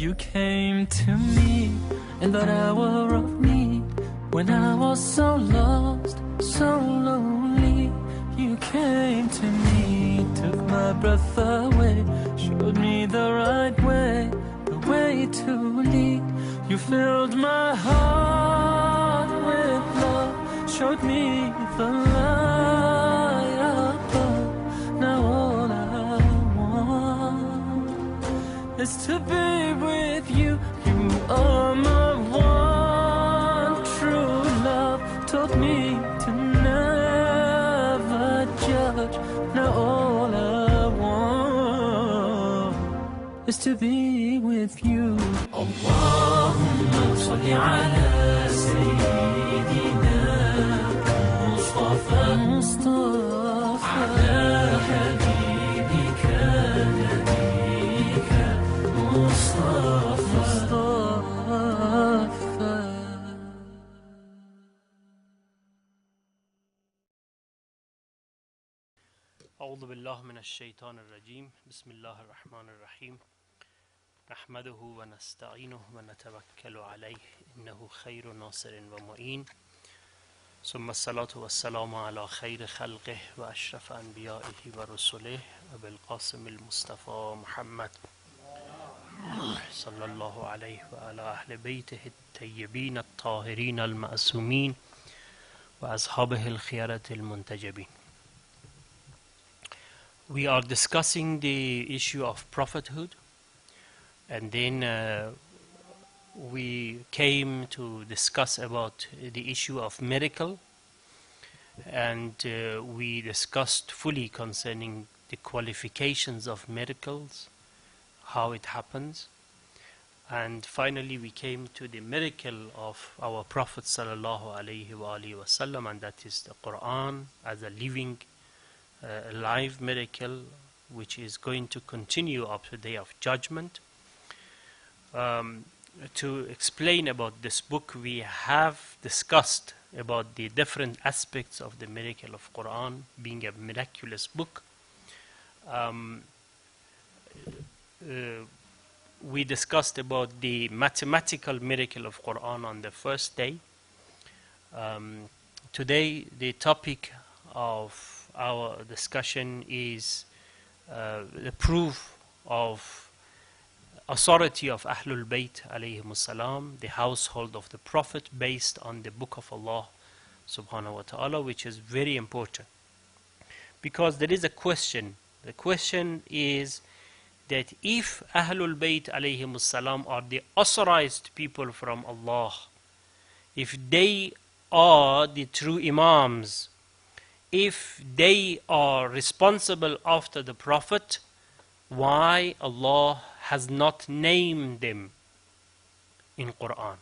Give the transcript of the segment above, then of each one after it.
You came to me in that hour of need, when I was so lost, so lonely. You came to me, took my breath away, showed me the right way, the way to lead. You filled my heart with love, showed me the light above. Now all I want is to be with you. You are my one true love, taught me to never judge. Now all I want is to be with you. Allahumma salli ala Sayyidina Mustafa, ala habibika nabiyika Mustafa. أعوذ بالله من الشيطان الرجيم بسم الله الرحمن الرحيم نحمده ونستعينه ونتوكل عليه إنه خير ناصر ومعين ثم الصلاة والسلام على خير خلقه وأشرف أنبيائه ورسله أبي القاسم المصطفى محمد صلى الله عليه وعلى أهل بيته الطيبين الطاهرين المعصومين وأصحابه الخيرة المنتجبين. We are discussing the issue of prophethood, and then we came to discuss about the issue of miracle, and we discussed fully concerning the qualifications of miracles, how it happens, and finally we came to the miracle of our Prophet sallallahu alaihi wasallam, and that is the Quran as a living live miracle which is going to continue up to the day of judgment. To explain about this book, we have discussed about the different aspects of the miracle of Quran being a miraculous book. We discussed about the mathematical miracle of Quran on the first day. Today the topic of our discussion is the proof of authority of Ahlul Bayt alayhimus salam, the household of the Prophet, based on the book of Allah subhanahu wa ta'ala, which is very important. Because there is a question. The question is that if Ahlul Bayt alayhimus salam are the authorized people from Allah, if they are the true Imams, if they are responsible after the Prophet, why Allah has not named them in Quran?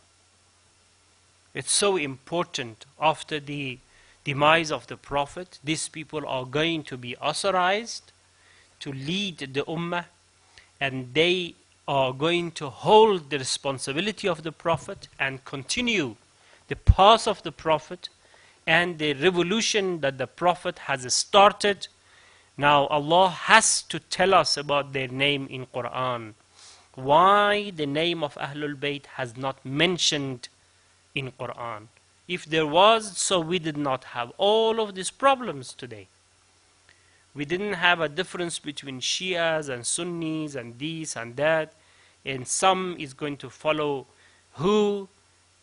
It's so important. After the demise of the Prophet, these people are going to be authorized to lead the Ummah, and they are going to hold the responsibility of the Prophet and continue the path of the Prophet and the revolution that the Prophet has started. Now Allah has to tell us about their name in Quran. Why the name of Ahlul Bayt has not mentioned in Quran? If there was, so we did not have all of these problems today. We didn't have a difference between Shias and Sunnis and this and that, and some is going to follow who,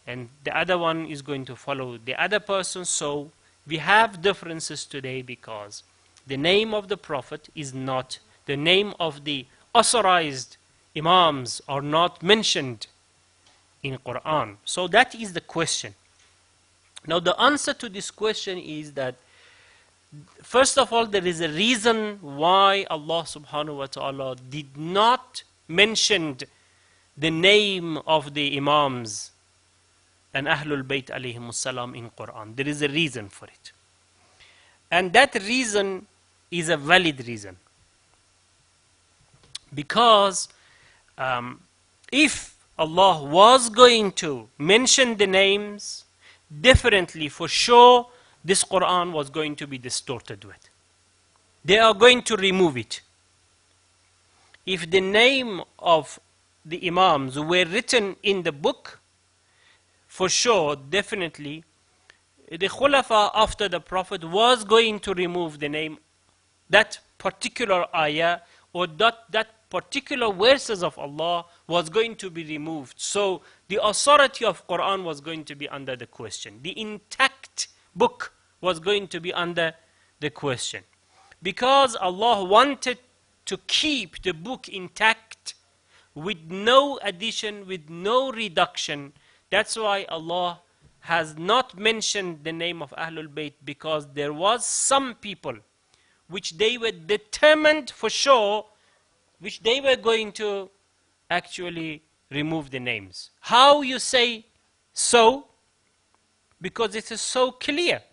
and the other one is going to follow the other person. So we have differences today because the name of the Prophet is not, the name of the authorized Imams are not mentioned in Quran. So that is the question. Now the answer to this question is that, first of all, there is a reason why Allah subhanahu wa ta'ala did not mention the name of the Imams and Ahlul Bayt alayhimus salam in Quran. There is a reason for it. And that reason is a valid reason. Because if Allah was going to mention the names, definitely, for sure, this Quran was going to be distorted with. They are going to remove it. If the name of the Imams were written in the book, for sure, definitely, the Khulafa after the Prophet was going to remove the name, that particular ayah or that particular verses of Allah was going to be removed. So the authority of Quran was going to be under the question. The intact book was going to be under the question. Because Allah wanted to keep the book intact with no addition, with no reduction. That's why Allah has not mentioned the name of Ahlul Bayt, because there was some people which they were determined for sure, which they were going to actually remove the names. How you say so? Because it is so clear.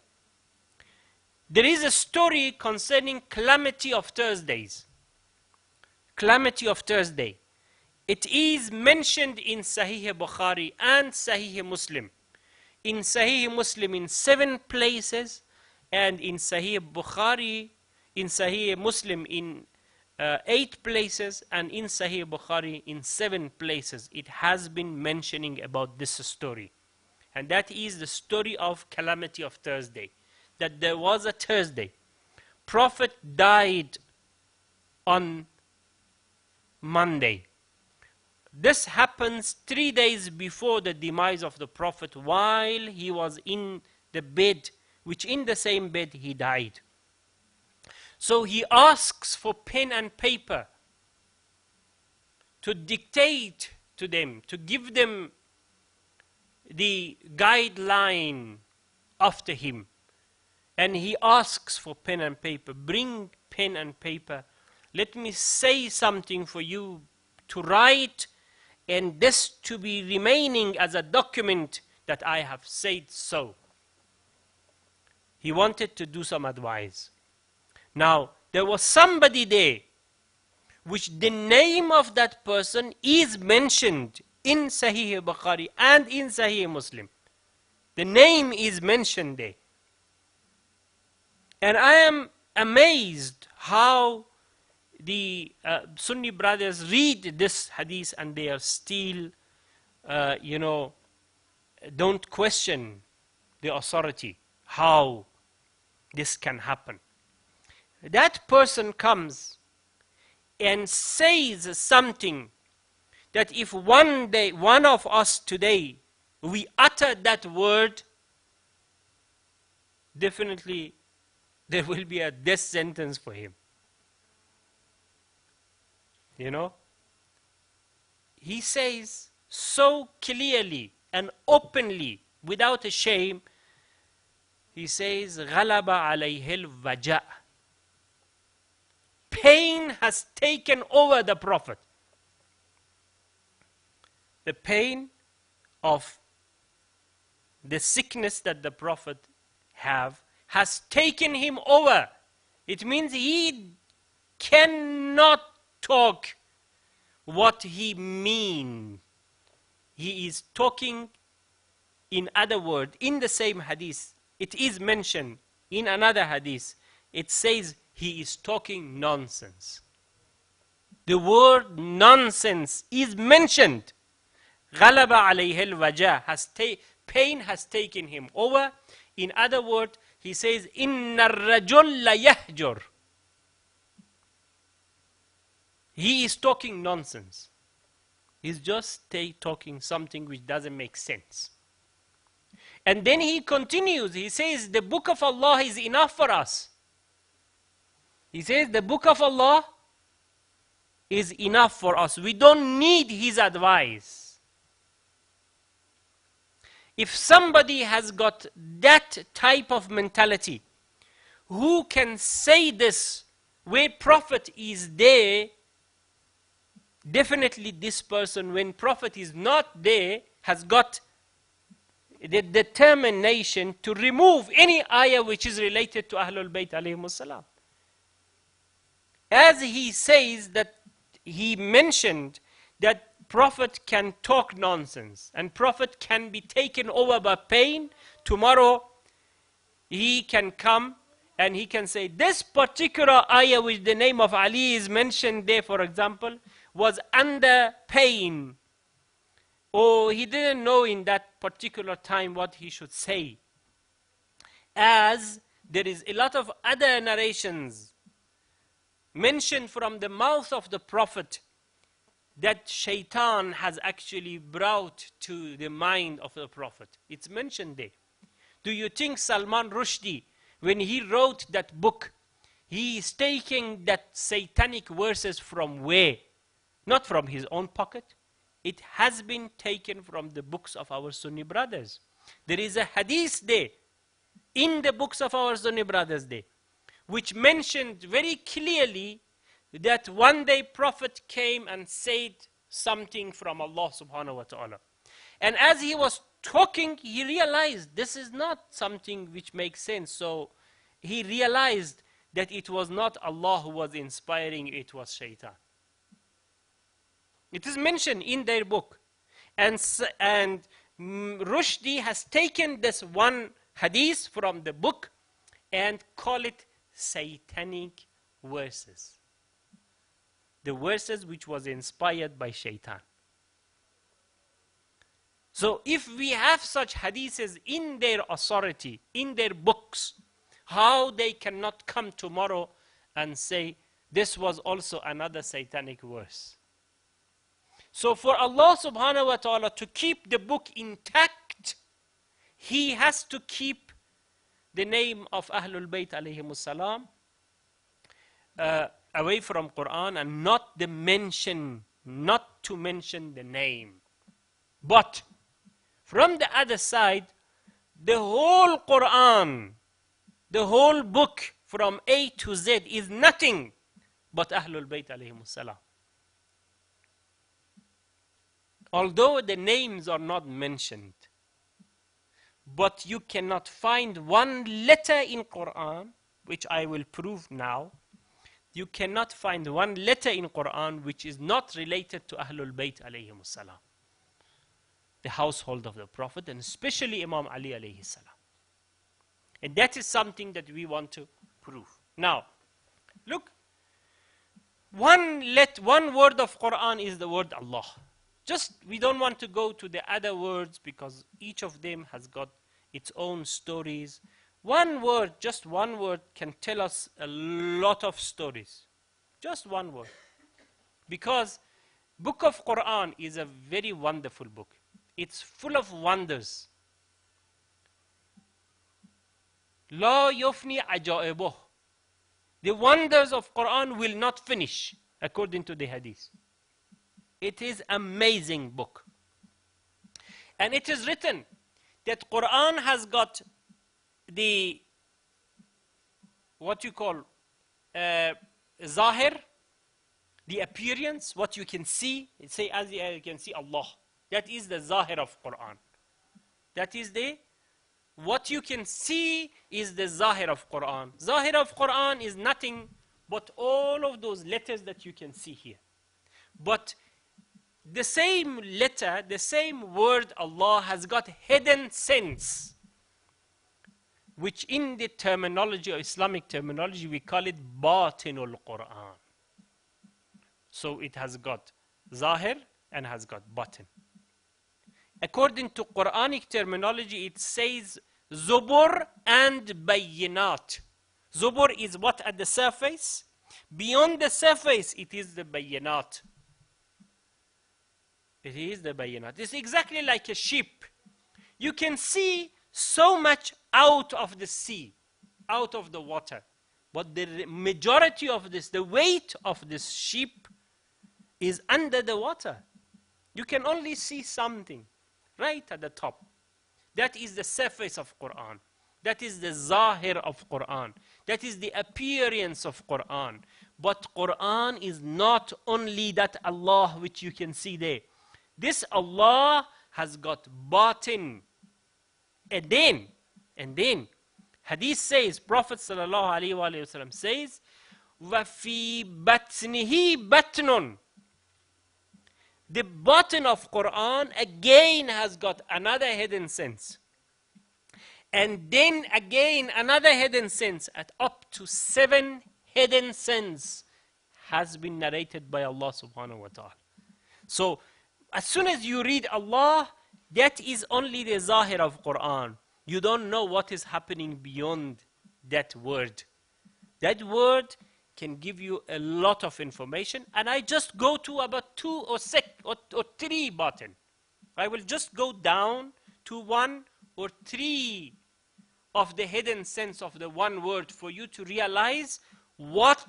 There is a story concerning Calamity of Thursdays. Calamity of Thursday. It is mentioned in Sahih Bukhari and Sahih Muslim. In Sahih Muslim in 7 places, and in Sahih Bukhari, in Sahih Muslim in 8 places, and in Sahih Bukhari in 7 places. It has been mentioning about this story. And that is the story of Calamity of Thursday. That there was a Thursday. Prophet died on Monday. This happens 3 days before the demise of the Prophet, while he was in the bed, which in the same bed he died. So he asks for pen and paper to dictate to them, to give them the guideline after him. And he asks for pen and paper. Bring pen and paper. Let me say something for you to write, and this to be remaining as a document that I have said so. He wanted to do some advice. Now, there was somebody there, which the name of that person is mentioned in Sahih Bukhari and in Sahih Muslim. The name is mentioned there. And I am amazed how the Sunni brothers read this hadith and they are still, don't question the authority, how this can happen. That person comes and says something that if one day, one of us today, we utter that word, definitely there will be a death sentence for him. You know? He says so clearly and openly, without a shame, he says, غَلَبَ عَلَيْهِ الْوَجَعَ. Pain has taken over the Prophet. The pain of the sickness that the Prophet has taken him over. It means he cannot talk what he means. He is talking, in other words, in the same hadith. It is mentioned in another hadith. It says he is talking nonsense. The word nonsense is mentioned. غَلَبَ عَلَيْهِ الْوَجَعَ. Pain has taken him over. In other words, he says, إِنَّ الرَّجُلَّ يَهْجُرُ. He is talking nonsense. He's just talking something which doesn't make sense. And then he continues. He says, the book of Allah is enough for us. He says, the book of Allah is enough for us. We don't need his advice. If somebody has got that type of mentality, who can say this where Prophet is there? Definitely this person, when Prophet is not there, has got the determination to remove any ayah which is related to Ahlul Bayt alayhimus salam. As he says that he mentioned that Prophet can talk nonsense and Prophet can be taken over by pain. Tomorrow he can come and he can say this particular ayah which the name of Ali is mentioned there, for example, was under pain, or he didn't know in that particular time what he should say. As there is a lot of other narrations mentioned from the mouth of the Prophet that shaitan has actually brought to the mind of the Prophet. It's mentioned there. Do you think Salman Rushdie, when he wrote that book, he is taking that satanic verses from where? Not from his own pocket. It has been taken from the books of our Sunni brothers. There is a hadith there, in the books of our Sunni brothers there, which mentioned very clearly that one day Prophet came and said something from Allah subhanahu wa ta'ala. And as he was talking, he realized this is not something which makes sense. So he realized that it was not Allah who was inspiring, it was shaitan. It is mentioned in their book. And Rushdie has taken this one hadith from the book and call it satanic verses. The verses which was inspired by shaitan. So if we have such hadiths in their authority, in their books, how they cannot come tomorrow and say this was also another satanic verse? So for Allah subhanahu wa ta'ala to keep the book intact, He has to keep the name of Ahlul Bayt alayhimus salam away from Quran, and not to mention the name. But from the other side, the whole Quran, the whole book from A to Z is nothing but Ahlul Bayt alayhimus salam. Although the names are not mentioned, but you cannot find one letter in Quran, which I will prove now. You cannot find one letter in Quran which is not related to Ahlul Bayt alayhimus salam, the household of the Prophet, and especially Imam Ali alayhi salam. And that is something that we want to prove. Now, look, one word of Quran is the word Allah. Just, we don't want to go to the other words because each of them has got its own stories. One word, just one word, can tell us a lot of stories. Just one word. Because book of Quran is a very wonderful book. It's full of wonders. La yufni ajaibuh. The wonders of Quran will not finish, according to the hadith. It is amazing book. And it is written that Quran has got the, what you call, zahir, the appearance, what you can see. Say, as you can see Allah. That is the zahir of Quran. That is the, what you can see is the zahir of Quran. Zahir of Quran is nothing but all of those letters that you can see here. But the same letter, the same word Allah has got hidden sense, which in the terminology, or Islamic terminology, we call it batinul Quran. So it has got zahir and has got batin. According to Quranic terminology, it says zubur and bayinat. Zubur is what at the surface. Beyond the surface, it is the bayinat. It is the bayinat. It's exactly like a ship. You can see so much out of the sea, out of the water. But the majority of this, the weight of this ship is under the water. You can only see something right at the top. That is the surface of Quran. That is the zahir of Quran. That is the appearance of Quran. But Quran is not only that Allah which you can see there. This Allah has got batin. And then, Hadith says, Prophet sallallahu alaihi wasallam says, وَفِي بَطْنِهِ بَطْنٌ. The button of Quran again has got another hidden sense. And then again another hidden sense, at up to 7 hidden sense has been narrated by Allah subhanahu wa ta'ala. So, as soon as you read Allah, that is only the zahir of Quran. You don't know what is happening beyond that word. That word can give you a lot of information, and I just go to about 2 or 3 button. I will just go down to 1 or 3 of the hidden sense of the one word for you to realize what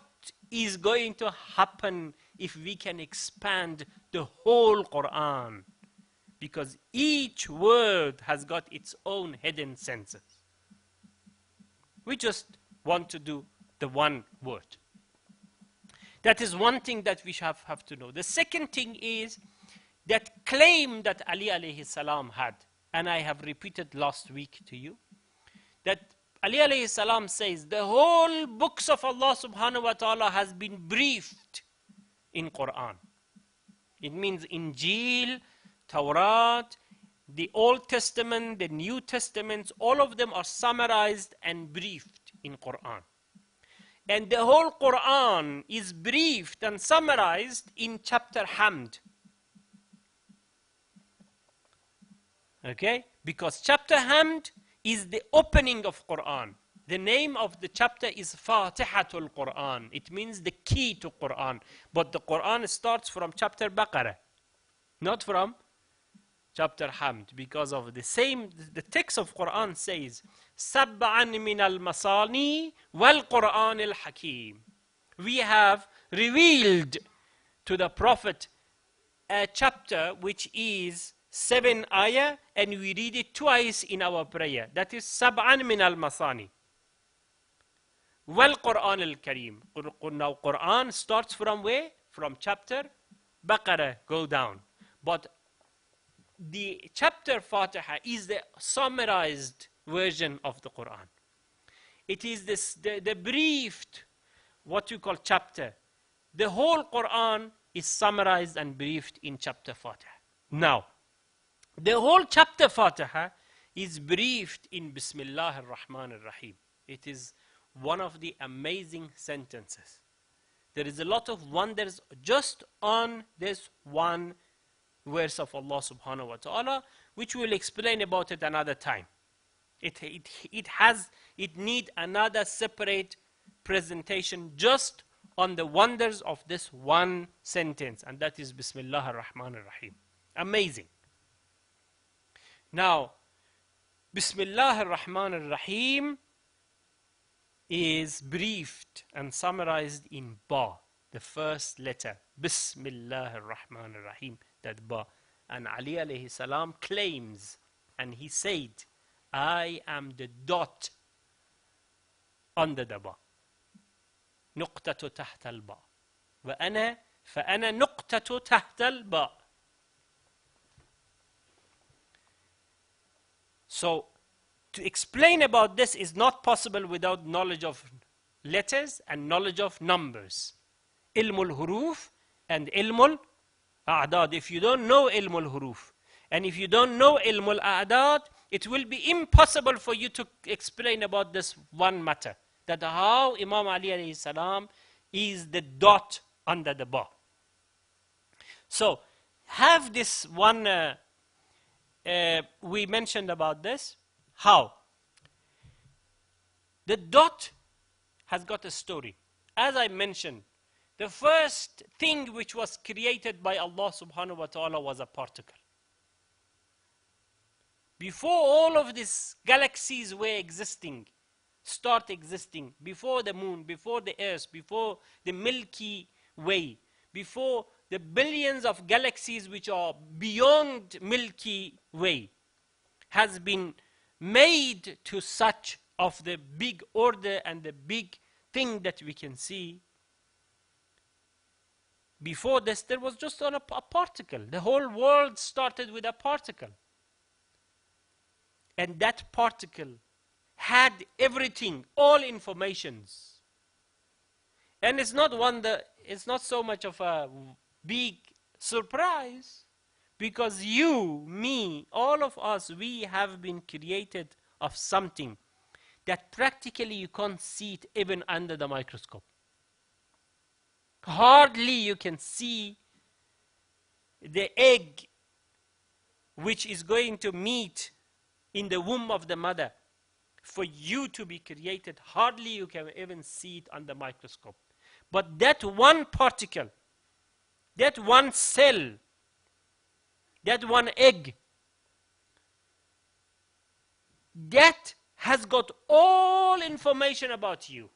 is going to happen if we can expand the whole Quran. Because each word has got its own hidden senses. We just want to do the one word. That is one thing that we have to know. The second thing is that claim that Ali alayhi salam had, and I have repeated last week to you, that Ali alayhi salam says the whole books of Allah subhanahu wa ta'ala has been briefed in Quran. It means Injil, Tawrat, the Old Testament, the New Testaments, all of them are summarized and briefed in Quran. And the whole Quran is briefed and summarized in chapter Hamd. Okay? Because chapter Hamd is the opening of Quran. The name of the chapter is Fatihatul Quran. It means the key to Quran. But the Quran starts from chapter Baqarah, not from chapter Hamd, because of the text of Quran says, Sab'an min al-masani wal-Quran al-Hakim. We have revealed to the Prophet a chapter which is 7 ayah, and we read it twice in our prayer. That is Sab'an min al-masani wal-Quran al-Karim. Now Quran starts from where? From chapter Baqarah, go down. But the chapter Fatiha is the summarized version of the Quran. It is the briefed, what you call chapter. The whole Quran is summarized and briefed in chapter Fatiha. Now, the whole chapter Fatiha is briefed in Bismillah ar-Rahman ar-Rahim. It is one of the amazing sentences. There is a lot of wonders just on this one verse of Allah subhanahu wa ta'ala, which we'll explain about it another time. It needs another separate presentation just on the wonders of this one sentence, and that is Bismillah ar-Rahman ar-Rahim. Amazing. Now, Bismillah ar-Rahman ar-Rahim is briefed and summarized in Ba, the first letter. Bismillah ar-Rahman ar-Rahim, that Ba. And Ali alayhi salam claims, and he said, I am the dot under the Ba. نقطة تحت الباء. فأنا نقطة تحت الباء. So, to explain about this is not possible without knowledge of letters and knowledge of numbers. Ilmul huruf and ilmul a'dad. If you don't know ilmul huruf and if you don't know ilmul a'dad, it will be impossible for you to explain about this one matter. That how Imam Ali alayhi salam is the dot under the ba. So, have this one, we mentioned about this. How? The dot has got a story. As I mentioned, the first thing which was created by Allah subhanahu wa ta'ala was a particle. Before all of these galaxies were existing, start existing, before the moon, before the earth, before the Milky Way, before the billions of galaxies which are beyond Milky Way, has been made to such of the big order and the big thing that we can see. Before this, there was just a particle. The whole world started with a particle. And that particle had everything, all informations. And it's not so much of a big surprise, because you, me, all of us, we have been created of something that practically you can't see it even under the microscope. Hardly you can see the egg which is going to meet in the womb of the mother for you to be created. Hardly you can even see it under microscope. But that one particle, that one cell, that one egg, that has got all information about you.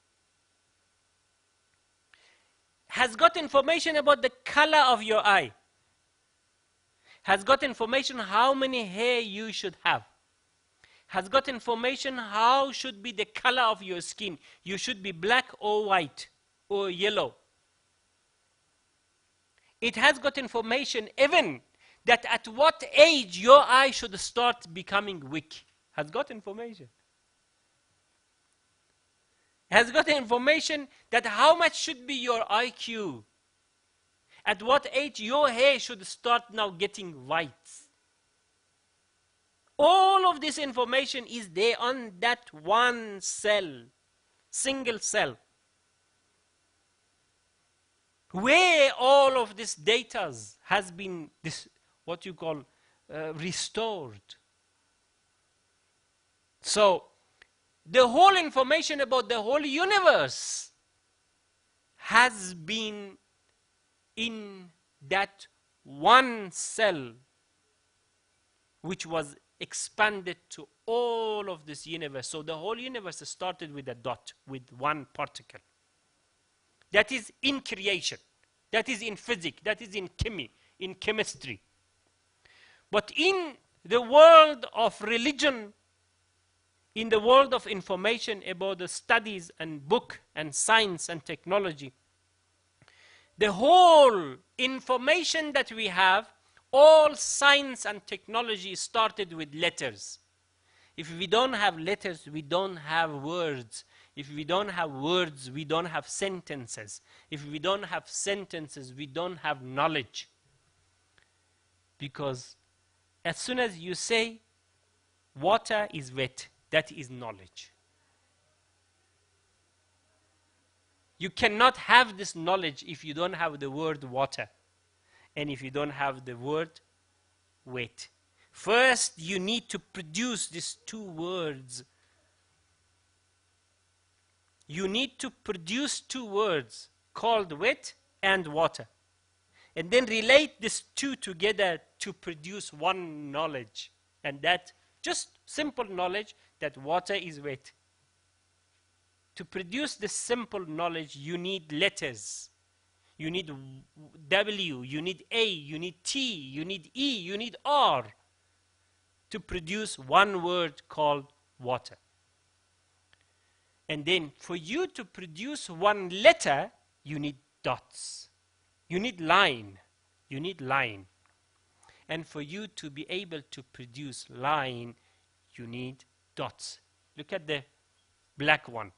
Has got information about the color of your eye. Has got information how many hair you should have. Has got information how should be the color of your skin. You should be black or white or yellow. It has got information even that at what age your eye should start becoming weak. Has got information. Has got information that how much should be your IQ. At what age your hair should start now getting white. All of this information is there on that one cell, single cell. Where all of this data has been, what you call, restored. So, the whole information about the whole universe has been in that one cell, which was expanded to all of this universe. So the whole universe started with a dot, with one particle. That is in creation. That is in physics. That is in chemistry. But in the world of religion, in the world of information about the studies and book and science and technology, the whole information that we have, all science and technology started with letters. If we don't have letters, we don't have words. If we don't have words, we don't have sentences. If we don't have sentences, we don't have knowledge. Because as soon as you say water is wet, that is knowledge. You cannot have this knowledge if you don't have the word water and if you don't have the word wet. First, you need to produce these two words. You need to produce two words called wet and water. And then relate these two together to produce one knowledge. And that just simple knowledge that water is wet. To produce this simple knowledge, you need letters. You need W, you need A, you need T, you need E, you need R to produce one word called water. And then for you to produce one letter, you need dots. You need line. You need line. And for you to be able to produce line, you need dots. Look at the black one.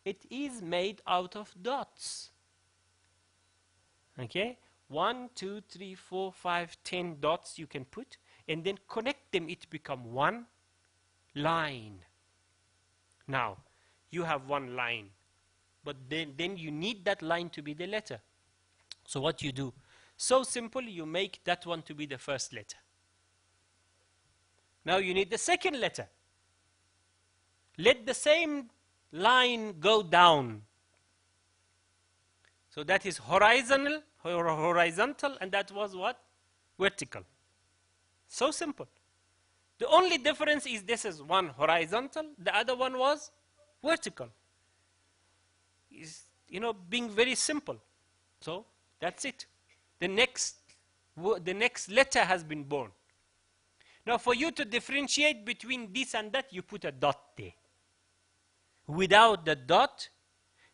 It is made out of dots. Okay? 1, 2, 3, 4, 5, 10 dots you can put, and then connect them, it become one line. Now, you have one line, but then you need that line to be the letter. So what you do? So simple, you make that one to be the first letter. Now you need the second letter. Let the same line go down. So that is horizontal, and that was what? Vertical. So simple. The only difference is this is one horizontal, the other one was vertical. Is, being very simple. So that's it. The next letter has been born. Now for you to differentiate between this and that, you put a dot there. Without the dot,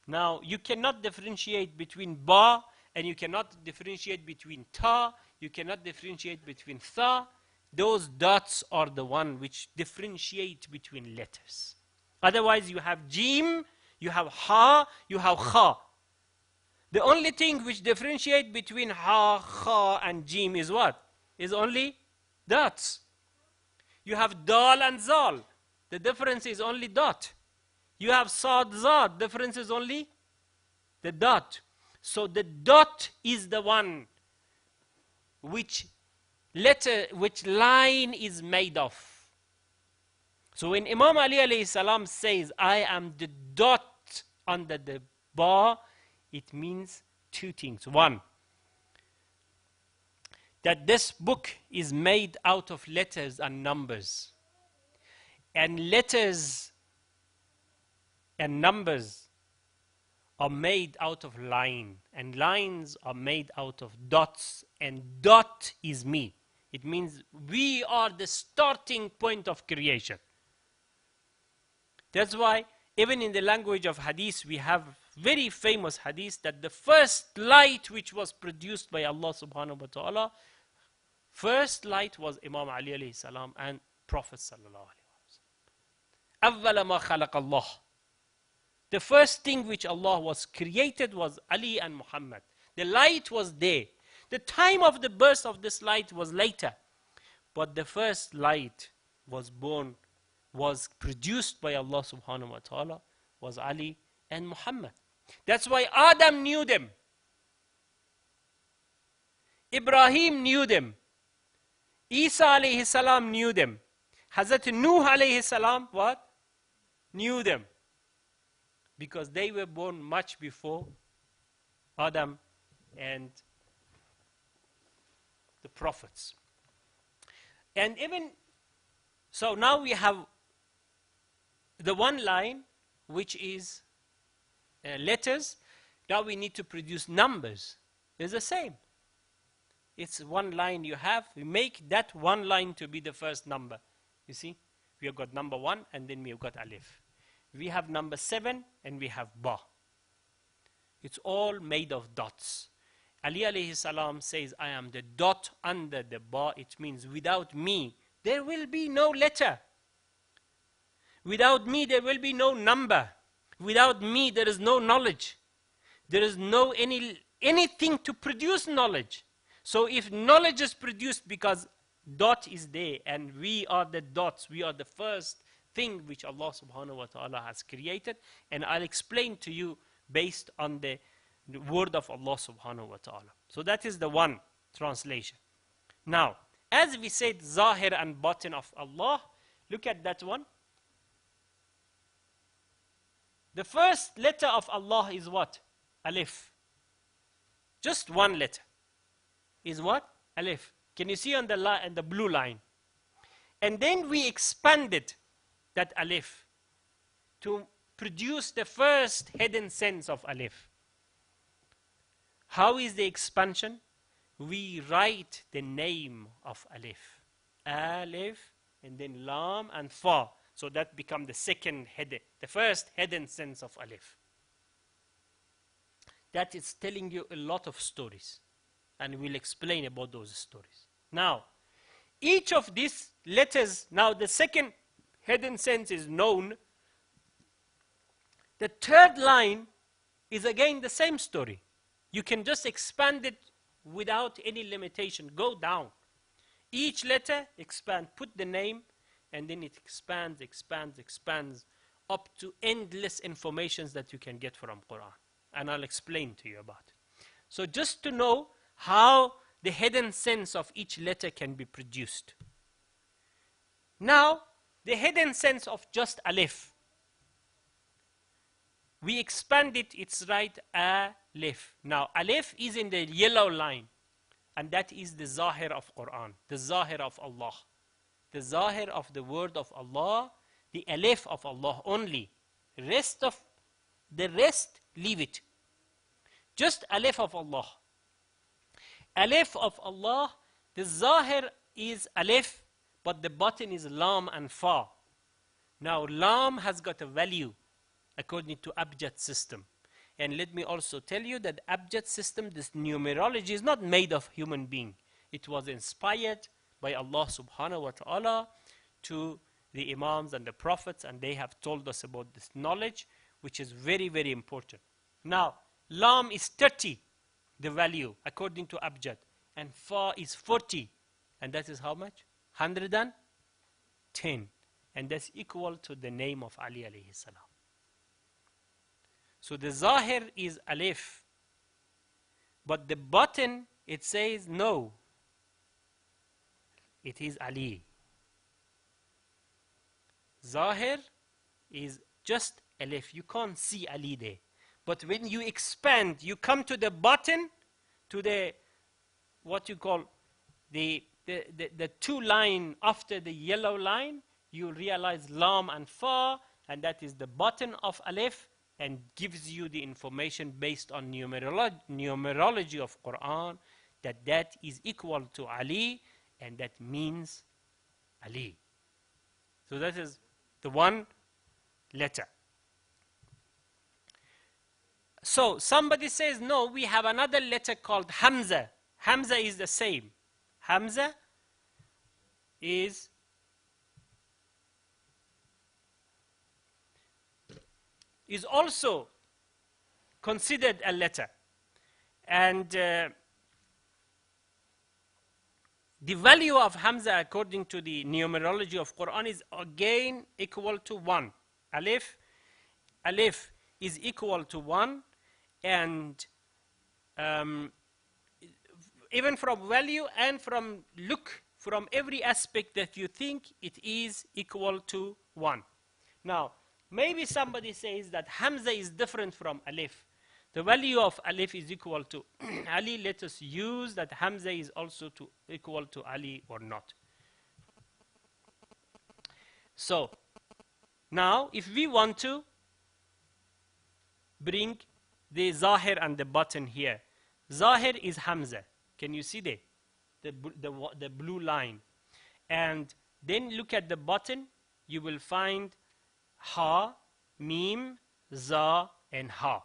now you cannot differentiate between ba, and you cannot differentiate between ta, you cannot differentiate between tha. Those dots are the one which differentiate between letters. Otherwise you have jim, you have ha, you have kha. The only thing which differentiate between ha, kha and jim is what? Is only dots. You have dal and zal. The difference is only dot. You have sad, zad. Difference is only the dot. So the dot is the one which line is made of. So when Imam Ali alayhi salam says, I am the dot under the bar, it means two things. One, that this book is made out of letters and numbers. And letters and numbers are made out of line. And lines are made out of dots. And dot is me. It means we are the starting point of creation. That's why even in the language of hadith, we have very famous hadith that the first light which was produced by Allah subhanahu wa ta'ala, first light was Imam Ali alayhi salam and Prophet sallallahu alayhi wa sallam. أَوَّلَ مَا خَلَقَ اللَّهُ. The first thing which Allah was created was Ali and Muhammad. The light was there. The time of the birth of this light was later. But the first light was born, was produced by Allah subhanahu wa ta'ala, was Ali and Muhammad. That's why Adam knew them. Ibrahim knew them. Isa alayhi salam knew them. Hazrat Nuh alayhi salam, what? Knew them. Because they were born much before Adam and the prophets. And even, so now we have the one line, which is letters. Now we need to produce numbers. It's the same. It's one line you have. We make that one line to be the first number. You see, we have got number 1 and then we have got alif. We have number 7 and we have ba. It's all made of dots. Ali alayhi salam says, I am the dot under the ba. It means without me, there will be no letter. Without me, there will be no number. Without me, there is no knowledge. There is no anything to produce knowledge. So if knowledge is produced because dot is there and we are the dots, we are the first thing which Allah subhanahu wa ta'ala has created, and I'll explain to you based on the word of Allah subhanahu wa ta'ala. So that is the one translation. Now, as we said, Zahir and Batin of Allah, look at that one. The first letter of Allah is what? Alif. Just one letter. Is what? Alif. Can you see on the blue line? And then we expanded that alif to produce the first hidden sense of alif. How is the expansion? We write the name of alif. Alif, and then lam and fa. So that becomes the second hidden, the first hidden sense of alif. That is telling you a lot of stories. And we'll explain about those stories. Now, each of these letters, now the second hidden sense is known. The third line is again the same story. You can just expand it without any limitation. Go down. Each letter expand, put the name, and then it expands, expands, expands up to endless informations that you can get from Quran. And I'll explain to you about it. So just to know how the hidden sense of each letter can be produced. Now, the hidden sense of just alif. We expand it, it's right, alif. Now, alif is in the yellow line. And that is the zahir of Quran, the zahir of Allah. The zahir of the word of Allah, the alif of Allah only. The rest, leave it. Just alif of Allah. Alif of Allah, the zahir is alif, but the batin is lam and fa. Now, lam has got a value according to abjad system. And let me also tell you that abjad system, this numerology is not made of human being. It was inspired by Allah subhanahu wa ta'ala to the imams and the prophets, and they have told us about this knowledge, which is very, very important. Now, lam is 30, the value, according to abjad. And fa is 40. And that is how much? 110. And that's equal to the name of Ali alayhi salam. So the zahir is alif. But the button, it says no. It is Ali. Zahir is just Alif. You can't see Ali there. But when you expand, you come to the button, to the, what you call, the two line after the yellow line, you realize Lam and Fa, and that is the button of Alif, and gives you the information based on numerology of Quran, that is equal to Ali, and that means Ali. So that is the one letter. So somebody says, no, we have another letter called Hamza. Hamza is the same. Hamza is also considered a letter. And the value of Hamza according to the numerology of Quran is again equal to 1. Alif is equal to 1, and even from value and from look, from every aspect that you think, it is equal to 1. Now, maybe somebody says that Hamza is different from Alif. The value of Alif is equal to Ali. Let us use that Hamza is also equal to Ali or not. So, now if we want to bring the Zahir and the button here. Zahir is Hamza. Can you see there? The blue line. And then look at the button. You will find Ha, Mim, Za, and Ha.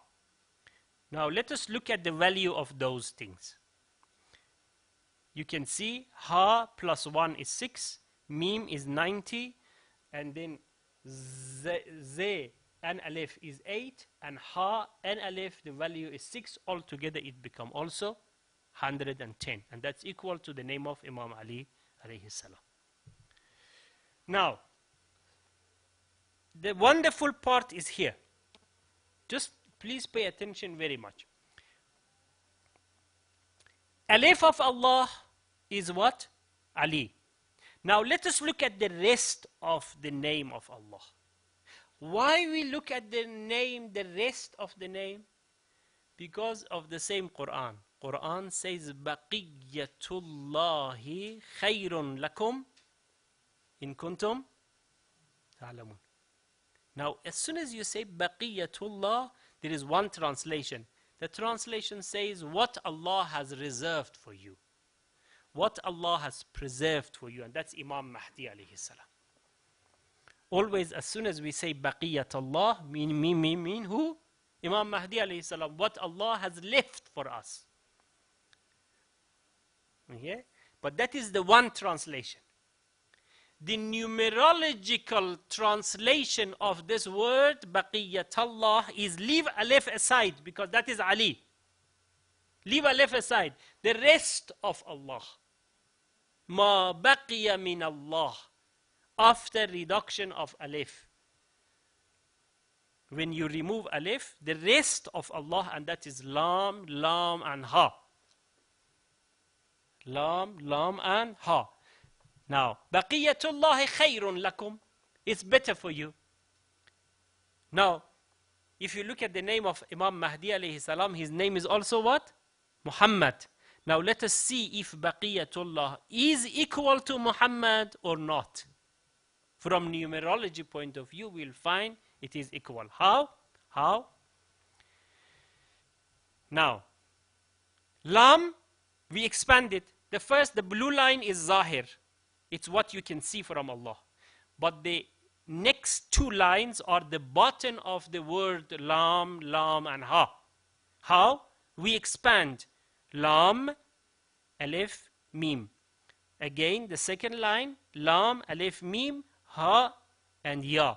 Now let us look at the value of those things. You can see Ha plus 1 is 6, Mim is 90, and then Z and Alif is 8, and Ha and Alif, the value is 6. Altogether it becomes also 110, and that's equal to the name of Imam Ali alayhi salam. Now, the wonderful part is here. Just please pay attention very much. Alif of Allah is what? Ali. Now let us look at the rest of the name of Allah. Why we look at the name, the rest of the name? Because of the same Quran. Quran says, Baqiyatullahi khayrun lakum in kuntum ta'lamun. Now, as soon as you say Baqiyatullah, there is one translation. The translation says, what Allah has reserved for you. What Allah has preserved for you. And that's Imam Mahdi alayhi salam. Always, as soon as we say Baqiyatullah, mean who? Imam Mahdi alayhi salam. What Allah has left for us. Okay? But that is the one translation. The numerological translation of this word, Baqiyatullah, is leave Alif aside, because that is Ali. Leave Alif aside. The rest of Allah. Ma baqiya min Allah. After reduction of Alif. When you remove Alif, the rest of Allah, and that is Lam, Lam, and Ha. Lam, Lam, and Ha. Now, Baqiyatullahi khayrun lakum. It's better for you. Now, if you look at the name of Imam Mahdi alayhi salam, his name is also what? Muhammad. Now let us see if Baqiyatullah is equal to Muhammad or not. From numerology point of view, we'll find it is equal. How? How? Now, Lam, we expand it. The blue line is Zahir. It's what you can see from Allah. But the next two lines are the bottom of the word Lam, Lam, and Ha. How? We expand Lam, Alif, Mim. Again, the second line, Lam, Alif, Mim, Ha, and Ya.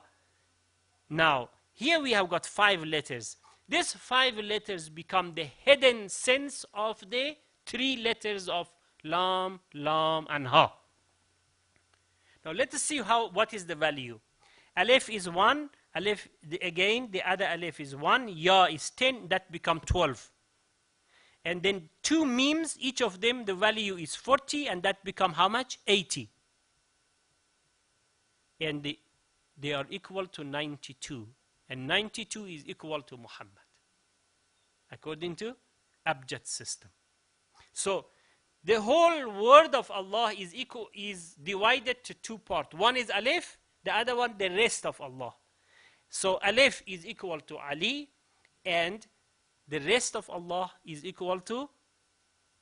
Now, here we have got 5 letters. These 5 letters become the hidden sense of the 3 letters of Lam, Lam, and Ha. Now let us see what is the value. Alif is 1, Alif, again the other Alif is 1, Ya is 10, that become 12. And then 2 memes, each of them, the value is 40, and that become how much? 80. And they are equal to 92. And 92 is equal to Muhammad, according to abjad system. So the whole word of Allah is divided to 2 parts. One is Alif, the other one the rest of Allah. So Alif is equal to Ali, and the rest of Allah is equal to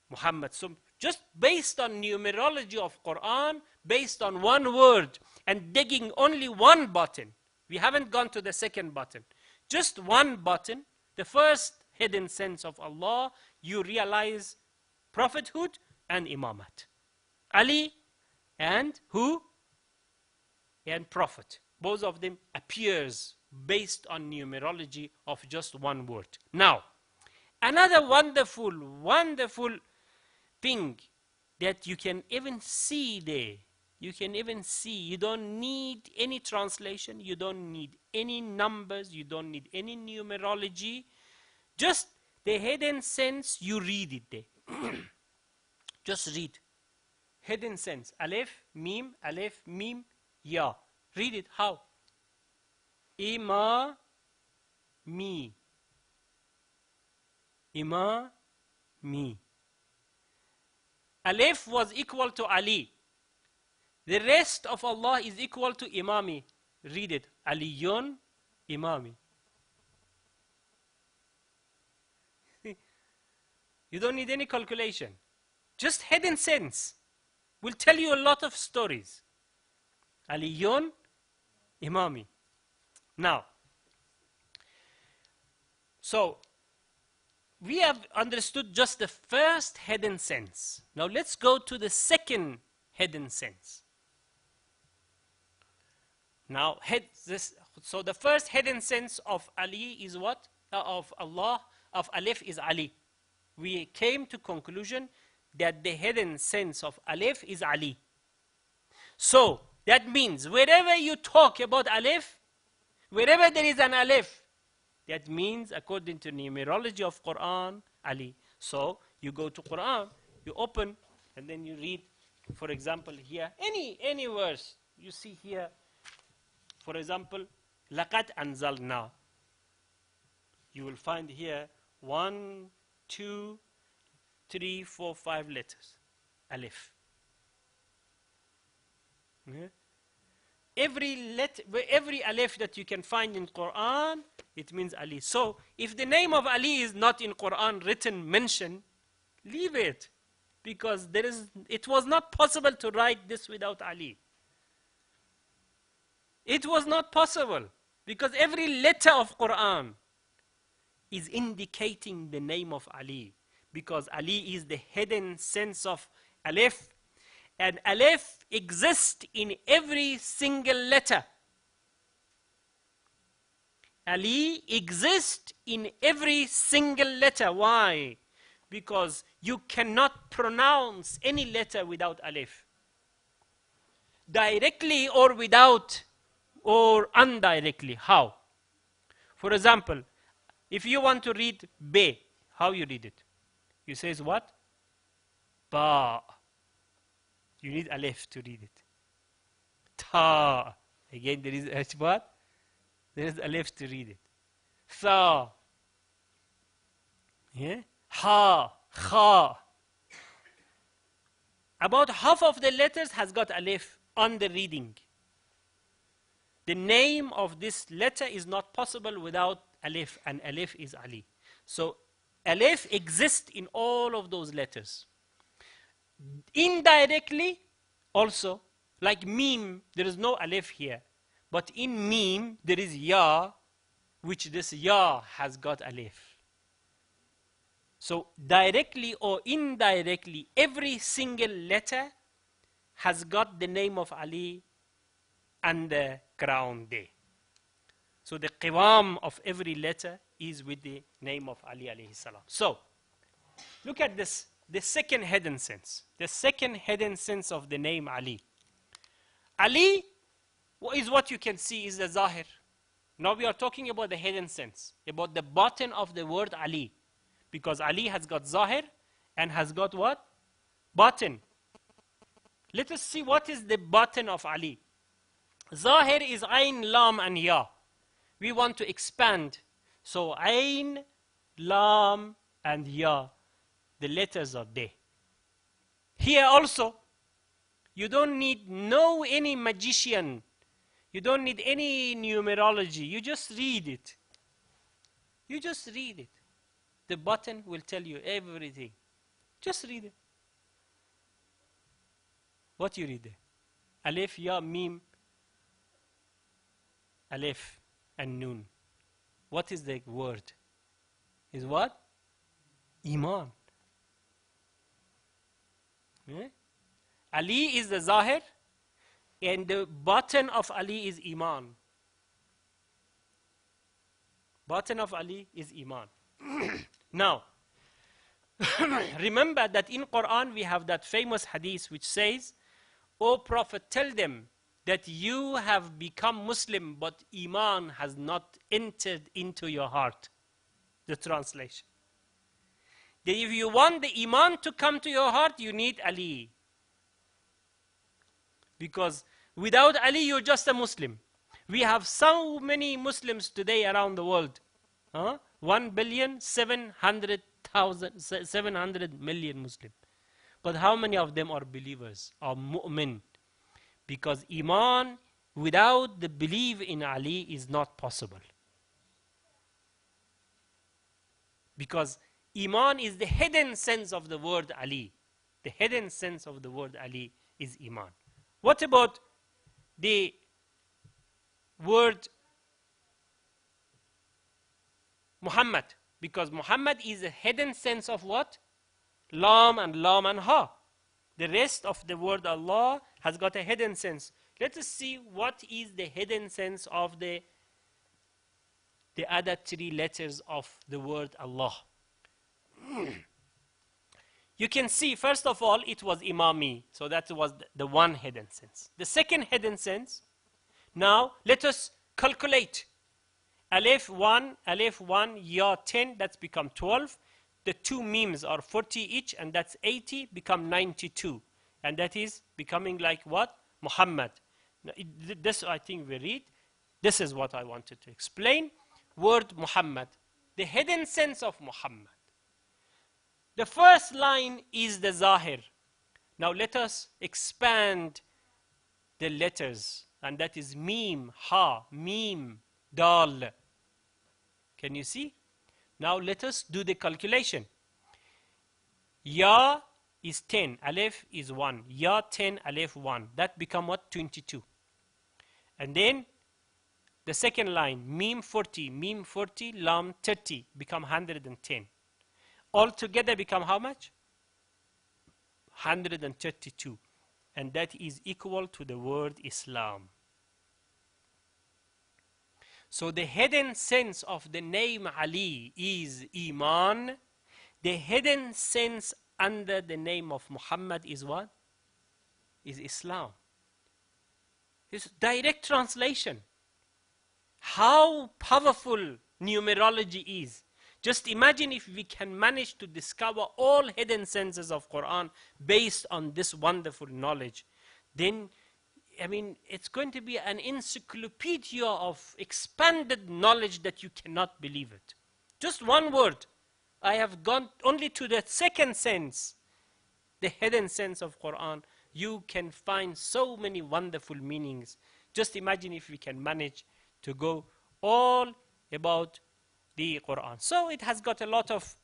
Muhammad. So just based on numerology of Quran, based on one word, and digging only one button, we haven't gone to the second button, just one button, the first hidden sense of Allah, you realize prophethood and imamat. Ali and who? And prophet. Both of them appears based on numerology of just one word. Now, another wonderful, wonderful thing that you can even see there, you can even see, you don't need any translation, you don't need any numbers, you don't need any numerology, just the hidden sense, you read it there. Just read. Hidden sense. Alif, mim, ya. Read it. How? Ima, mi. Ima, mi. Alif was equal to Ali. The rest of Allah is equal to Imami. Read it. Aliyun, Imami. You don't need any calculation. Just hidden sense will tell you a lot of stories. Aliyun, Imami. Now, so we have understood just the first hidden sense. Now let's go to the second hidden sense. Now, so the first hidden sense of Ali is what? Of Allah, of Alif is Ali. We came to conclusion that the hidden sense of Alif is Ali. So, that means wherever you talk about Alif, wherever there is an Alif, that means according to numerology of Quran, Ali. So, you go to Quran, you open, and then you read, for example, here, any verse, you see here, for example, لَقَدْ أَنزَلْنَا. You will find here 1, 2, 3, 4, 5 letters. Alif. Yeah. Every alif that you can find in Quran, it means Ali. So, if the name of Ali is not in Quran written, mentioned, leave it. Because it was not possible to write this without Ali. It was not possible. Because every letter of Quran is indicating the name of Ali. Because Ali is the hidden sense of Alif. And Alif exists in every single letter. Ali exists in every single letter. Why? Because you cannot pronounce any letter without Alif. Directly or without or indirectly. How? For example, if you want to read Be, how you read it? You say what? Ba. You need Alif to read it. Ta. Again, there is what? There is Alif to read it. Tha. Yeah? Ha. Kha. About half of the letters has got Alif on the reading. The name of this letter is not possible without Alif, and Alif is Ali. So, Alif exists in all of those letters. Indirectly, also, like Mim, there is no Alif here. But in Mim, there is Ya, which this Ya has got Alif. So, directly or indirectly, every single letter has got the name of Ali and the crown there. So, the qiwam of every letter is with the name of Ali alayhi salam. So, look at this. The second hidden sense. The second hidden sense of the name Ali. Ali is what you can see is the zahir. Now we are talking about the hidden sense, about the bottom of the word Ali. Because Ali has got Zahir and has got what? Batin. Let us see what is the batin of Ali. Zahir is Ain, Lam and Ya. We want to expand. So Ain, Lam and Ya. The letters are there. Here also, you don't need any magician. You don't need any numerology. You just read it. You just read it. The button will tell you everything. Just read it. What you read there? Alif, Ya, Mim, Alif and Nun. What is the word? Is what? Iman. Yeah? Ali is the Zahir, and the button of Ali is Iman. Button of Ali is Iman. Now, remember that in Quran we have that famous hadith which says, O Prophet, tell them that you have become Muslim, but Iman has not entered into your heart. The translation. That if you want the Iman to come to your heart, you need Ali. Because without Ali, you're just a Muslim. We have so many Muslims today around the world. 1,700,000,000 Muslims. But how many of them are believers, are mu'min? Because Iman without the belief in Ali is not possible. Because Iman is the hidden sense of the word Ali. The hidden sense of the word Ali is Iman. What about the word Muhammad? Because Muhammad is a hidden sense of what? Lam and Ha. The rest of the word Allah has got a hidden sense. Let us see what is the hidden sense of the other three letters of the word Allah. You can see, first of all, it was Imami. So that was the one hidden sense. The second hidden sense, now let us calculate. Alif 1, Ya 10, that's become 12. The two memes are 40 each, and that's 80, become 92. And that is becoming like what? Muhammad. Now, this I think we read. This is what I wanted to explain. Word Muhammad. The hidden sense of Muhammad. The first line is the Zahir. Now let us expand the letters. And that is Mim, Ha, Mim, Dal. Can you see? Now let us do the calculation. Ya is 10, Alif is 1. Ya 10, Alif 1. That become what? 22. And then the second line, Mim 40, Lam 30, become 110. Altogether become how much? 132. And that is equal to the word Islam. So the hidden sense of the name Ali is Iman. The hidden sense under the name of Muhammad is what? Is Islam. It's direct translation. How powerful numerology is. Just imagine if we can manage to discover all hidden senses of Quran based on this wonderful knowledge. Then, I mean, it's going to be an encyclopedia of expanded knowledge that you cannot believe it. Just one word. I have gone only to the second sense, the hidden sense of Quran. You can find so many wonderful meanings. Just imagine if we can manage to go all about the Quran. So it has got a lot of,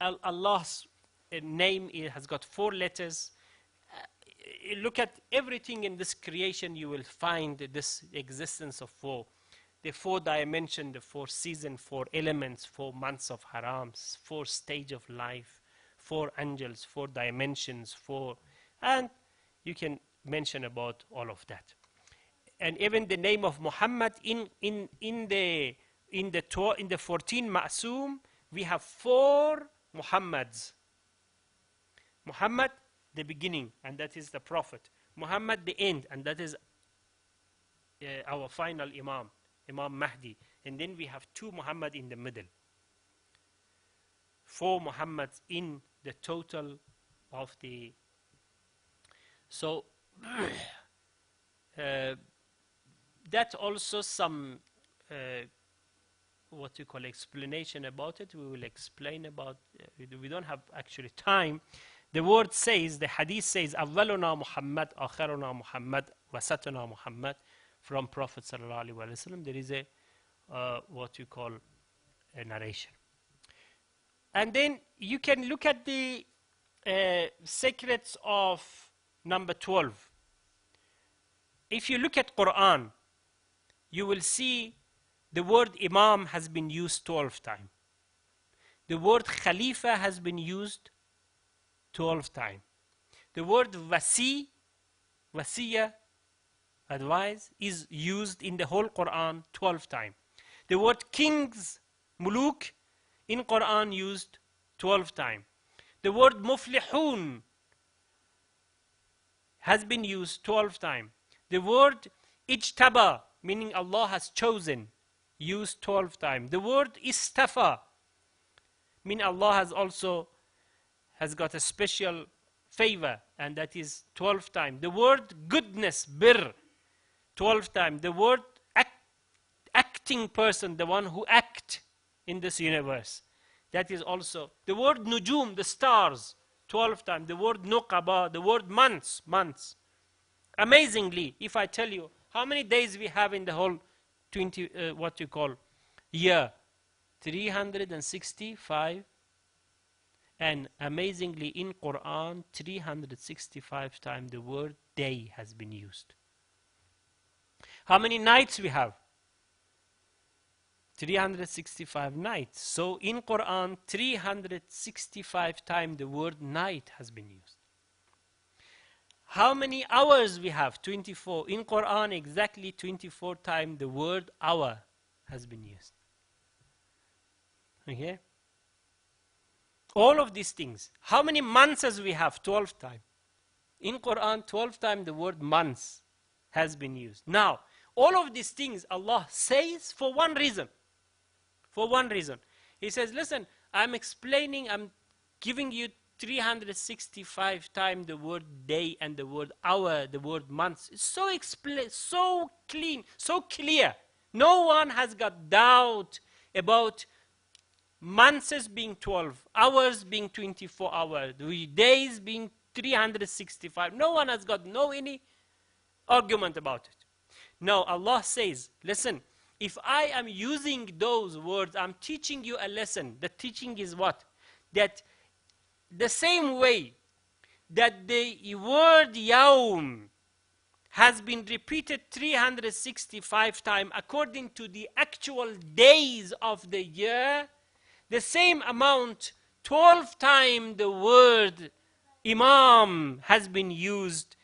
Allah's name, it has got 4 letters. Look at everything in this creation, you will find this existence of 4. The 4 dimension, the 4 season, 4 elements, 4 months of harams, 4 stage of life, 4 angels, 4 dimensions, 4, and you can mention about all of that. And even the name of Muhammad in the 14 Ma'soom, we have 4 Muhammads. Muhammad, the beginning, and that is the Prophet. Muhammad, the end, and that is our final Imam, Imam Mahdi. And then we have 2 Muhammad in the middle. 4 Muhammads in the total of the. So that also some what you call explanation about it. We will explain about. We don't have actually time. The word says, the hadith says, "Awwaluna Muhammad, akharuna Muhammad, wasatuna Muhammad," from Prophet sallallahu alaihi wasallam. There is a what you call a narration, and then you can look at the secrets of number 12. If you look at Quran, you will see the word Imam has been used 12 times. The word Khalifa has been used 12 times. The word Wasiya, advice, is used in the whole Quran 12 times. The word Kings, Muluk, in Quran used 12 times. The word Muflihun has been used 12 times. The word Ijtaba, meaning Allah has chosen, used 12 times. The word Istafa, meaning Allah has also got a special favor, and that is 12 times. The word goodness, bir, 12 times. The word acting person, the one who act in this universe, that is also. The word nujum, the stars, 12 times. The word nuqaba, the word months. Amazingly, if I tell you how many days we have in the whole 20, what you call year, 365, and amazingly in Quran 365 times the word day has been used. How many nights we have? 365 nights. So in Quran 365 times the word night has been used. How many hours we have? 24. In Quran exactly 24 times the word hour has been used. Okay? All of these things. How many months as we have? 12 times. In Quran 12 times the word months has been used. Now, all of these things Allah says for one reason. For one reason. He says, listen, I'm explaining, I'm giving you 365 times the word day and the word hour, the word months. It's so so clean, so clear. No one has got doubt about months as being 12, hours being 24 hours, the days being 365. No one has got any argument about it. Now Allah says, listen, if I am using those words, I'm teaching you a lesson. The teaching is what? That the same way that the word Yawm has been repeated 365 times according to the actual days of the year, the same amount, 12 times the word Imam has been used,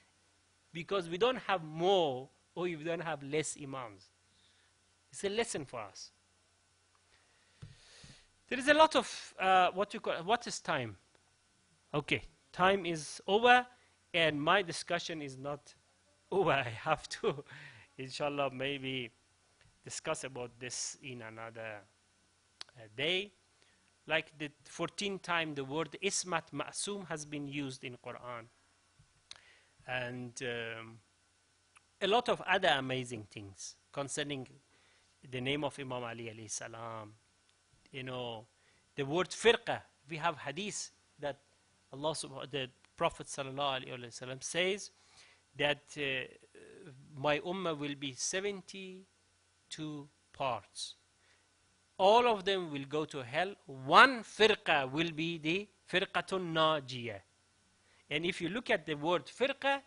because we don't have more or we don't have less Imams. It's a lesson for us. There is a lot of what is time? Okay, time is over, and my discussion is not over. I have to, inshallah, maybe discuss about this in another day. Like the 14th time the word Ismat Ma'soom has been used in Quran. And a lot of other amazing things concerning the name of Imam Ali alayhi salam. You know, the word firqa. We have hadith that the Prophet sallallahu alaihi wasallam says that my ummah will be 72 parts. All of them will go to hell. One firqa will be the firqatun najiyah. And if you look at the word firqa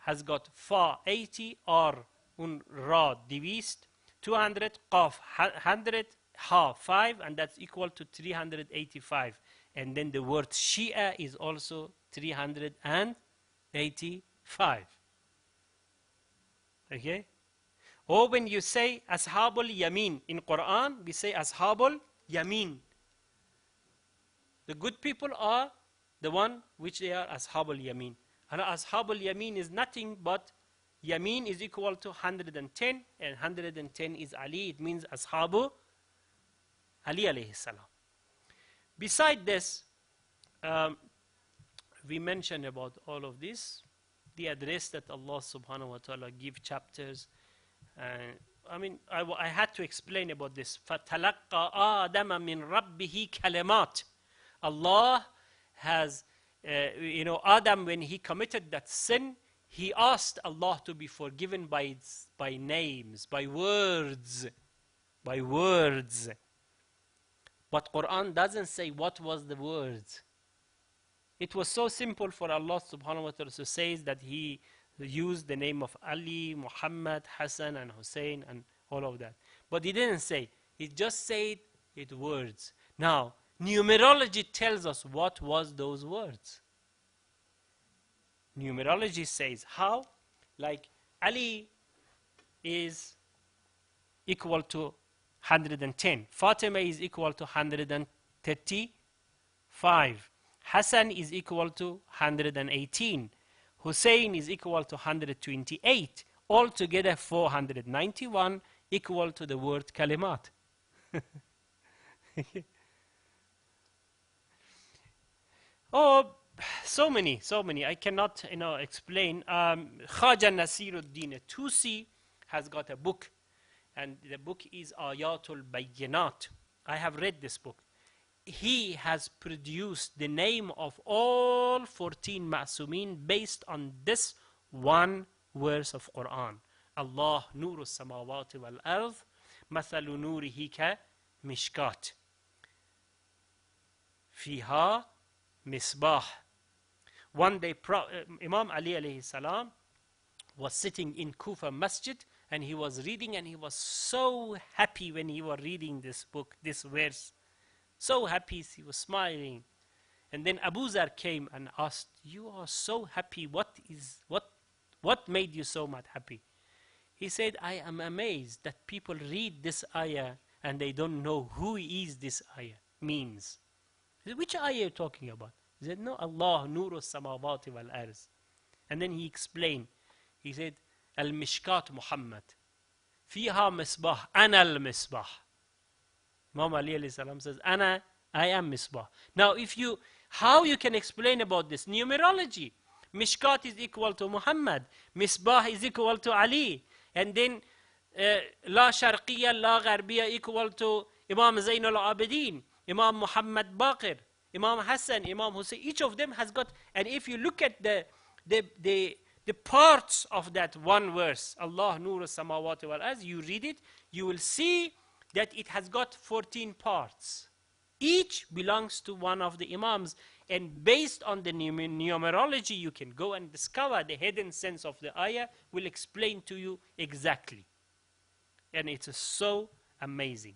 has got fa 80, r un ra divist, 200 qaf 100, ha 5, and that's equal to 385. And then the word Shia is also 385. Okay? Or when you say Ashabul Yamin in Quran, we say Ashabul Yamin. The good people are the one which they are Ashabul Yamin. And Ashabul Yamin is nothing but Yamin is equal to 110, and 110 is Ali. It means Ashabu Ali alayhi salam. Beside this, we mentioned about all of this, the address that Allah subhanahu wa ta'ala give chapters. I had to explain about this. فَتَلَقَّى آدَمَ مِنْ رَبِّهِ كَلِمَاتٍ. Allah has, Adam, when he committed that sin, he asked Allah to be forgiven by names, by words. By words. But Quran doesn't say what was the words. It was so simple for Allah subhanahu wa ta'ala to say that He used the name of Ali, Muhammad, Hassan and Hussein and all of that. But He didn't say. He just said it words. Now, numerology tells us what was those words. Numerology says how? Like Ali is equal to 110. Fatima is equal to 135. Hassan is equal to 118. Hussein is equal to 128. Altogether 491 equal to the word kalimat. Oh, so many. I cannot, explain. Khaja Nasiruddin Tusi has got a book, and the book is Ayatul Bayyinat. I have read this book. He has produced the name of all 14 Ma'sumin based on this one verse of Quran. Allah nuru samawati wal ardh, mathalu nurihi ka mishkat. Fiha misbah. One day, Imam Ali alayhi salam was sitting in Kufa Masjid, and he was reading, and he was so happy when he was reading this book, this verse. So happy, he was smiling. And then Abu Zar came and asked, "You are so happy, what made you so much happy?" He said, "I am amazed that people read this ayah and they don't know who is this ayah means." He said, "Which ayah are you talking about?" He said, "No, Allah nuru samawati wal arz." And then he explained. He said, "Al-Mishkat Muhammad. Fiha misbah, ana al-misbah." Imam Ali alayhi salam says, I am misbah. Now, how you can explain about this? Numerology. Mishkat is equal to Muhammad. Misbah is equal to Ali. And then, La Sharqiyya, La Gharbiyya equal to Imam Zain al-Abidin, Imam Muhammad Baqir, Imam Hassan, Imam Hussein. Each of them has got, and if you look at the parts of that one verse, Allah Nur Samawati wal Arz, you read it, you will see that it has got 14 parts. Each belongs to one of the Imams. And based on the numerology, you can go and discover the hidden sense of the ayah, will explain to you exactly. And it's so amazing.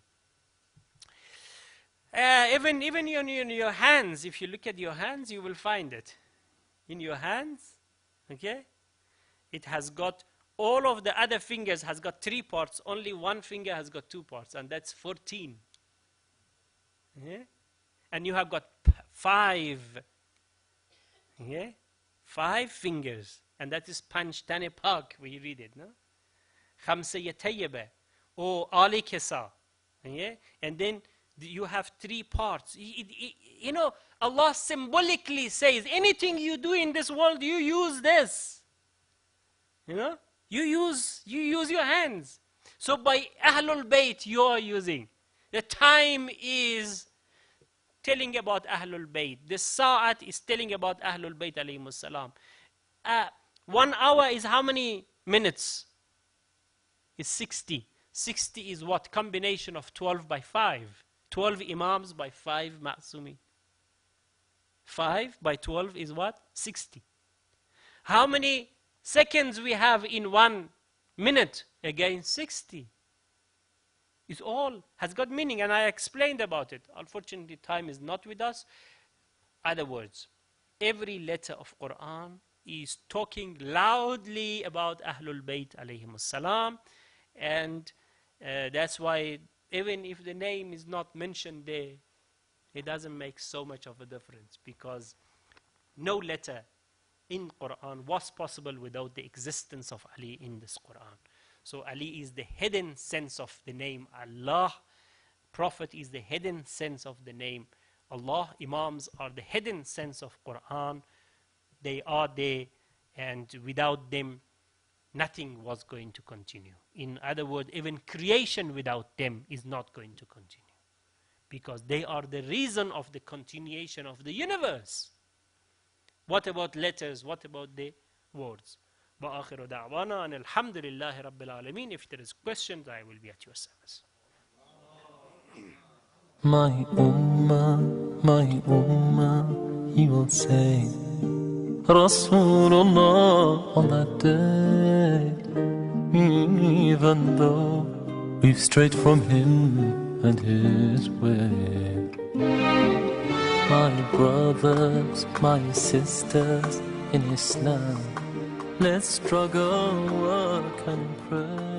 Even in your hands, if you look at your hands, you will find it. In your hands, okay? It has got, all of the other fingers has got 3 parts, only one finger has got 2 parts, and that's 14. Yeah? And you have got 5. Yeah? 5 fingers, and that is Panchtane Pak, we read it, no? Khamsaya Tayyaba, or Ali Kesa. Yeah? And then you have 3 parts. Allah symbolically says, anything you do in this world, you use this. You use your hands. So by Ahlul Bayt, you are using. The time is telling about Ahlul Bayt. The Sa'at is telling about Ahlul Bayt alayhimus salam. 1 hour is how many minutes? It's 60. 60 is what? Combination of 12 by 5. 12 Imams by 5 Ma'sumi. 5 by 12 is what? 60. How many seconds we have in 1 minute? Again, 60. It all has got meaning, and I explained about it. Unfortunately, time is not with us. Other words, every letter of Quran is talking loudly about Ahlul Bayt alayhimus salam, and that's why even if the name is not mentioned there, it doesn't make so much of a difference, because no letter in Quran was possible without the existence of Ali in this Quran. So Ali is the hidden sense of the name Allah. Prophet is the hidden sense of the name Allah, Imams are the hidden sense of Quran. They are there, and without them, nothing was going to continue. In other words, even creation without them is not going to continue, because they are the reason of the continuation of the universe. What about letters? What about the words? وآخر دعوانا أن الحمد لله رب العالمين. If there is questions, I will be at your service. My ummah, he will say, Rasulullah on that day, even though we've strayed from him and his way. My brothers, my sisters in Islam, let's struggle, work and pray.